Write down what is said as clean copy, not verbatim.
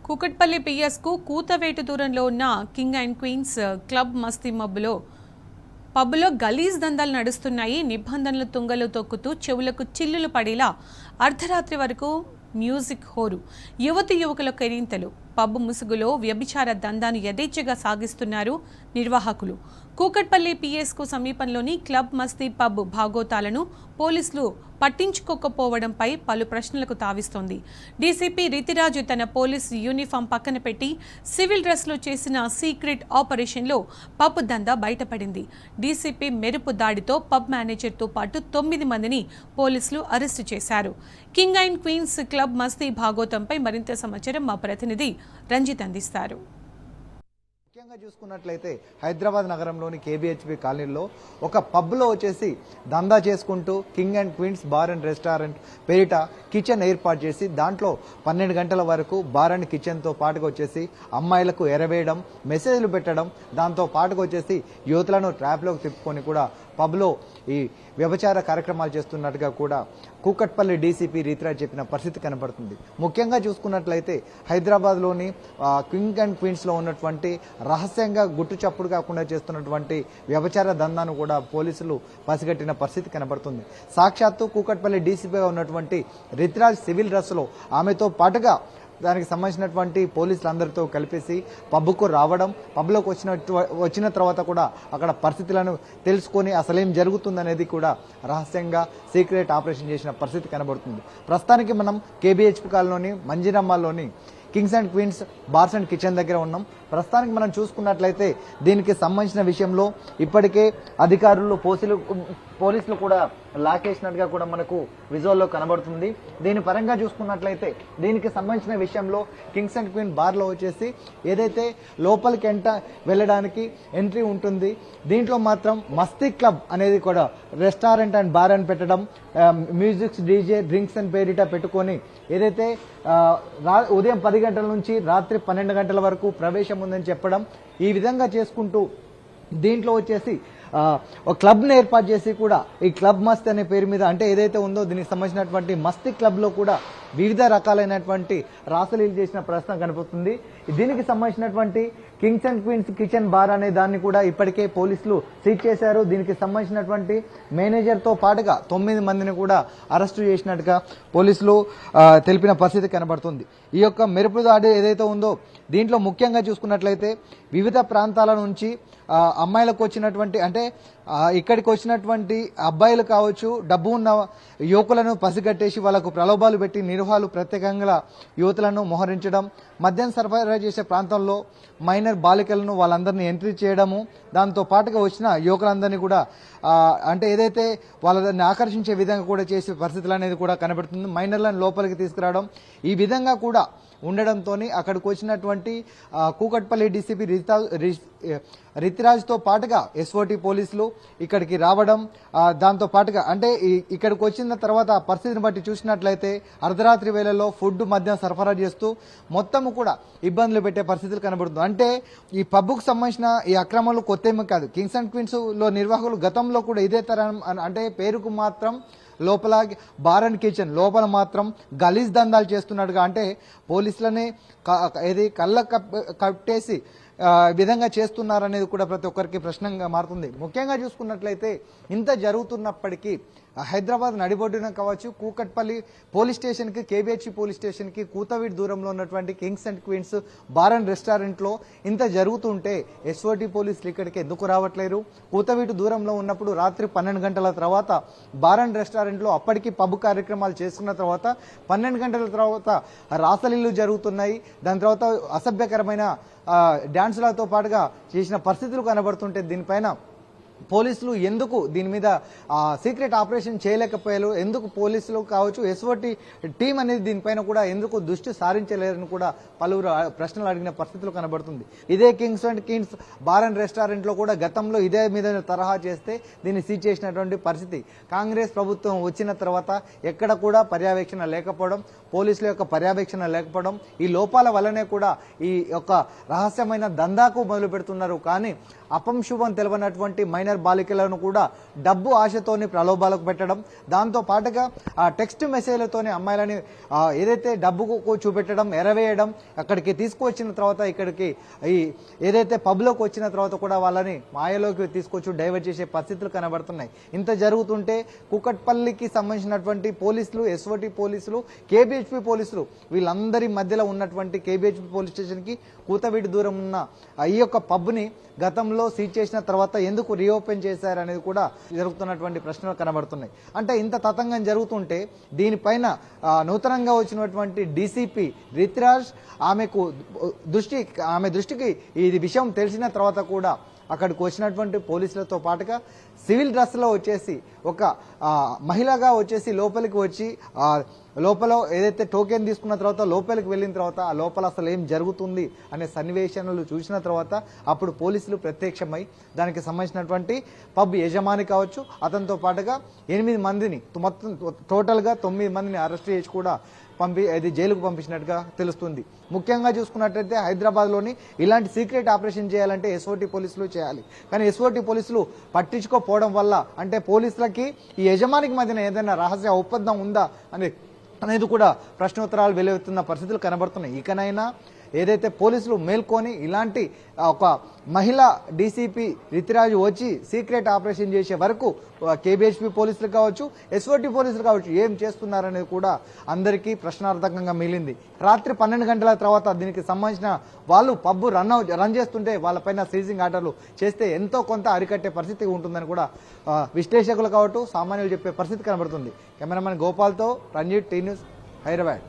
కూకట్పల్లి పిఎస్కు కూతవేటు దూరంలో ఉన్న king and queens club మస్తీ పబ్లో గలీజ్ దందాలు నడుస్తున్నాయి. నిబంధనలు తుంగలు తొక్కుతూ చెవులకు చిల్లులు పడేలా అర్ధరాత్రి వరకు మ్యూజిక్ హోరు, యువతి యువకుల కెరీంతలు. పబ్ ముసుగులో వ్యభిచార దందాను యథేచ్ఛగా సాగిస్తున్నారు నిర్వాహకులు. కూకట్పల్లి పిఎస్కు సమీపంలోని క్లబ్ మస్తీ పబ్ భాగోతాలను పోలీసులు పట్టించుకోకపోవడంపై పలు ప్రశ్నలకు తావిస్తోంది. డీసీపీ రితిరాజు తన పోలీస్ యూనిఫామ్ పక్కన పెట్టి సివిల్ డ్రెస్లో చేసిన సీక్రెట్ ఆపరేషన్లో పబ్ దందా బయటపడింది. డీసీపీ మెరుపు దాడితో పబ్ మేనేజర్తో పాటు 9 మందిని పోలీసులు అరెస్టు చేశారు. కింగ్ అండ్ క్వీన్స్ క్లబ్ మస్తీ భాగోతంపై మరింత సమాచారం మా ప్రతినిధి రంజిత్ అందిస్తారు. ముఖ్యంగా చూసుకున్నట్లయితే హైదరాబాద్ నగరంలోని కేబీహెచ్పీ కాలనీలో ఒక పబ్లో వచ్చేసి దందా చేసుకుంటూ king and queens bar and restaurant పేరిట కిచెన్ ఏర్పాటు చేసి దాంట్లో 12 గంటల వరకు బార్ అండ్ కిచెన్తో పాటుగా వచ్చేసి అమ్మాయిలకు ఎరవేయడం, మెసేజ్లు పెట్టడం, దాంతో పాటుగా వచ్చేసి యువతులను ట్రాప్లోకి తిప్పుకొని కూడా పబ్లో ఈ వ్యభిచార కార్యక్రమాలు చేస్తున్నట్టుగా కూడా కూకట్పల్లి డీసీపీ రితిరాజ్ చెప్పిన పరిస్థితి కనబడుతుంది. ముఖ్యంగా చూసుకున్నట్లయితే హైదరాబాద్లోని కింగ్ అండ్ క్వీన్స్లో ఉన్నటువంటి రహస్యంగా గుట్టు చప్పుడు కాకుండా చేస్తున్నటువంటి వ్యభిచార దందాను కూడా పోలీసులు పసిగట్టిన పరిస్థితి కనబడుతుంది. సాక్షాత్తు కూకట్పల్లి డీసీపీగా ఉన్నటువంటి రితిరాజ్ సివిల్ డ్రెస్లో ఆమెతో పాటుగా దానికి సంబంధించినటువంటి పోలీసులందరితో కలిపేసి పబ్కు రావడం, పబ్లోకి వచ్చిన తర్వాత కూడా అక్కడ పరిస్థితులను తెలుసుకొని అసలేం జరుగుతుందనేది కూడా రహస్యంగా సీక్రెట్ ఆపరేషన్ చేసిన పరిస్థితి కనబడుతుంది. ప్రస్తుతానికి మనం కేబీహెచ్పీ కాలనీలోని మంజిరమ్మాల్లోని kings and queens bars and kitchen దగ్గర ఉన్నాం. ప్రస్తుతానికి మనం చూసుకున్నట్లయితే దీనికి సంబంధించిన విషయంలో ఇప్పటికే అధికారులు పోలీసులు కూడా లాకేసినట్టుగా కూడా మనకు విజువల్లో కనబడుతుంది. దీని పరంగా చూసుకున్నట్లయితే దీనికి సంబంధించిన విషయంలో కింగ్స్ అండ్ క్వీన్ బార్లో వచ్చేసి ఏదైతే లోపలికి వెళ్ళడానికి ఎంట్రీ ఉంటుంది, దీంట్లో మాత్రం మస్తీ క్లబ్ అనేది కూడా రెస్టారెంట్ అండ్ బార్ అని పెట్టడం, మ్యూజిక్స్, డీజే, డ్రింక్స్ అండ్ పేరిట పెట్టుకొని ఏదైతే ఉదయం 10 గంటల నుంచి రాత్రి 12 గంటల వరకు ప్రవేశం ఉందని చెప్పడం, ఈ విధంగా చేసుకుంటూ దీంట్లో వచ్చేసి ఒక క్లబ్ని ఏర్పాటు చేసి కూడా ఈ క్లబ్ మస్తీ అనే పేరు మీద అంటే ఏదైతే ఉందో దీనికి సంబంధించినటువంటి మస్తీ క్లబ్లో కూడా వివిధ రకాలైనటువంటి రాసలీలు చేసిన ప్రశ్న కనిపిస్తుంది. దీనికి సంబంధించినటువంటి kings and queens kitchen bar అనే దాన్ని కూడా ఇప్పటికే పోలీసులు సీజ్ చేశారు. దీనికి సంబంధించినటువంటి మేనేజర్తో పాటుగా 9 మందిని కూడా అరెస్టు చేసినట్టుగా పోలీసులు తెలిపిన పరిస్థితి కనబడుతుంది. ఈ యొక్క మెరుపు దాడి ఏదైతే ఉందో దీంట్లో ముఖ్యంగా చూసుకున్నట్లయితే వివిధ ప్రాంతాల నుంచి అమ్మాయిలకు వచ్చినటువంటి అంటే ఇక్కడికి వచ్చినటువంటి అబ్బాయిలు కావచ్చు, డబ్బు ఉన్న యువకులను పసిగట్టేసి వాళ్ళకు ప్రలోభాలు పెట్టి నిరుహాలు ప్రత్యేకంగా యువతులను మోహరించడం, మద్యం సరఫరా చేసే ప్రాంతంలో మైనర్ బాలికలను వాళ్ళందరినీ ఎంట్రీ చేయడము, దాంతో పాటుగా వచ్చిన యువకులందరినీ కూడా అంటే ఏదైతే వాళ్ళని ఆకర్షించే విధంగా కూడా చేసే పరిస్థితులు అనేది కూడా కనబడుతుంది. మైనర్లను లోపలికి తీసుకురావడం, ఈ విధంగా కూడా ఉండడంతో అక్కడికి వచ్చినటువంటి కూకట్పల్లి డీసీపీ రితిరాజ్తో పాటుగా ఎస్ఓటీ పోలీసులు ఇక్కడికి రావడం, దాంతో పాటుగా అంటే ఇక్కడికి వచ్చిన తర్వాత పరిస్థితిని బట్టి చూసినట్లయితే అర్ధరాత్రి వేళల్లో ఫుడ్ మద్యం సరఫరా చేస్తూ మొత్తం కూడా ఇబ్బందులు పెట్టే పరిస్థితులు కనబడుతుంది. అంటే ఈ పబ్కు సంబంధించిన ఈ అక్రమాలు కొత్త ఏమీ కాదు. కింగ్స్ అండ్ క్వీన్స్ లో నిర్వాహకులు గతంలో కూడా ఇదే తరం అంటే పేరుకు మాత్రం లోపల బార్ అండ్ కిచెన్ లోపల మాత్రం గలీజ్ దందాలు చేస్తున్నట్టుగా అంటే పోలీసులనే ఏది కళ్ళ కట్టేసి విధంగా చేస్తున్నారనేది కూడా ప్రతి ఒక్కరికి ప్రశ్నగా మారుతుంది. ముఖ్యంగా చూసుకున్నట్లయితే ఇంత జరుగుతున్నప్పటికీ హైదరాబాద్ నడిబొడ్డున కావచ్చు, కూకట్పల్లి పోలీస్ స్టేషన్కి, కేబీహెచ్పీ పోలీస్ స్టేషన్కి కూతవీటి దూరంలో ఉన్నటువంటి kings and queens bar and రెస్టారెంట్లో ఇంత జరుగుతుంటే ఎస్ఓటీ పోలీసులు ఇక్కడికి ఎందుకు రావట్లేరు? కూతవీటి దూరంలో ఉన్నప్పుడు రాత్రి 12 గంటల తర్వాత బార్ అండ్ రెస్టారెంట్లో అప్పటికి పబ్ కార్యక్రమాలు చేసుకున్న తర్వాత 12 గంటల తర్వాత రాసలీలు జరుగుతున్నాయి. దాని తర్వాత అసభ్యకరమైన డాన్సులతో పాటుగా చేసిన పరిస్థితులు కనబడుతుంటే దీనిపైన పోలీసులు ఎందుకు దీని మీద సీక్రెట్ ఆపరేషన్ చేయలేకపోయారు? ఎందుకు పోలీసులు కావచ్చు, ఎస్ఓటీ టీం అనేది దీనిపైన కూడా ఎందుకు దృష్టి సారించలేరని కూడా పలువురు ప్రశ్నలు అడిగిన పరిస్థితులు కనబడుతుంది. ఇదే kings and queens bar and రెస్టారెంట్లో కూడా గతంలో ఇదే మీద తరహా చేస్తే దీన్ని సీజ్ చేసినటువంటి పరిస్థితి. కాంగ్రెస్ ప్రభుత్వం వచ్చిన తర్వాత ఎక్కడ కూడా పర్యవేక్షణ లేకపోవడం, పోలీసుల యొక్క పర్యవేక్షణ లేకపోవడం, ఈ లోపాల వల్లనే కూడా ఈ యొక్క రహస్యమైన దందాకు మొదలు పెడుతున్నారు. కానీ అపంశుభం తెలవనటువంటి మైనర్ బాలికలను కూడా డబ్బు ఆశతోని ప్రలోభాలకు పెట్టడం, దాంతో పాటుగా ఆ టెక్స్ట్ మెసేజ్లతోనే అమ్మాయిలని ఏదైతే డబ్బుకు చూపెట్టడం, ఎరవేయడం, అక్కడికి తీసుకువచ్చిన తర్వాత ఇక్కడికి ఈ ఏదైతే పబ్లోకి వచ్చిన తర్వాత కూడా వాళ్ళని మాయలోకి తీసుకొచ్చి డైవర్ట్ చేసే పరిస్థితులు కనబడుతున్నాయి. ఇంత జరుగుతుంటే కుకట్పల్లికి సంబంధించినటువంటి పోలీసులు, ఎస్ఓటి పోలీసులు, కేబిహెచ్పి పోలీసులు వీళ్ళందరి మధ్యలో ఉన్నటువంటి కేబిహెచ్పి పోలీస్ స్టేషన్కి కూతవీటి దూరం ఉన్న ఈ యొక్క పబ్ని గతంలో సీజ్ చేసిన తర్వాత ఎందుకు రీఓపెన్ చేశారనేది కూడా జరుగుతున్నటువంటి ప్రశ్నలు కనబడుతున్నాయి. అంటే ఇంత తతంగం జరుగుతుంటే దీనిపైన నూతనంగా వచ్చినటువంటి డీసీపీ రిత్రాజ్ ఆమె దృష్టికి ఈ విషయం తెలిసిన తర్వాత కూడా అక్కడికి వచ్చినటువంటి పోలీసులతో పాటుగా సివిల్ డ్రెస్లో వచ్చేసి ఒక మహిళగా వచ్చేసి లోపలికి వచ్చి లోపల ఏదైతే టోకెన్ తీసుకున్న తర్వాత లోపలికి వెళ్ళిన తర్వాత ఆ లోపల అసలు ఏం జరుగుతుంది అనే సన్నివేశాలు చూసిన తర్వాత అప్పుడు పోలీసులు ప్రత్యక్షమై దానికి సంబంధించినటువంటి పబ్ యజమాని కావచ్చు, అతనితో పాటుగా 8 మందిని మొత్తం టోటల్గా 9 మందిని అరెస్ట్ చేసి కూడా అది జైలుకు పంపించినట్టుగా తెలుస్తుంది. ముఖ్యంగా చూసుకున్నట్లయితే హైదరాబాద్లోని ఇలాంటి సీక్రెట్ ఆపరేషన్ చేయాలంటే ఎస్ఓటి పోలీసులు చేయాలి. కానీ ఎస్ఓటి పోలీసులు పట్టించుకోకపోవడం వల్ల అంటే పోలీసులకి ఈ యజమానికి మధ్యన ఏదైనా రహస్య ఒప్పందం ఉందా అనేది కూడా ప్రశ్నోత్తరాలు వెలువెత్తున్న పరిస్థితులు కనబడుతున్నాయి. ఇకనైనా ఏదైతే పోలీసులు మేల్కొని ఇలాంటి ఒక మహిళా డీసీపీ రితిరాజు వచ్చి సీక్రెట్ ఆపరేషన్ చేసే వరకు కేబిహెచ్పి పోలీసులు కావచ్చు, ఎస్ఓటి పోలీసులు కావచ్చు ఏం చేస్తున్నారనేది కూడా అందరికీ ప్రశ్నార్థకంగా మిగిలింది. రాత్రి 12 గంటల తర్వాత దీనికి సంబంధించిన వాళ్ళు పబ్బు రన్ చేస్తుంటే వాళ్ళపైన సీజింగ్ ఆర్డర్లు చేస్తే ఎంతో కొంత అరికట్టే పరిస్థితి ఉంటుందని కూడా విశ్లేషకులు కావచ్చు, సామాన్యులు చెప్పే పరిస్థితి కనబడుతుంది. కెమెరామెన్ గోపాల్తో రంజిత్, టీ న్యూస్, హైదరాబాద్.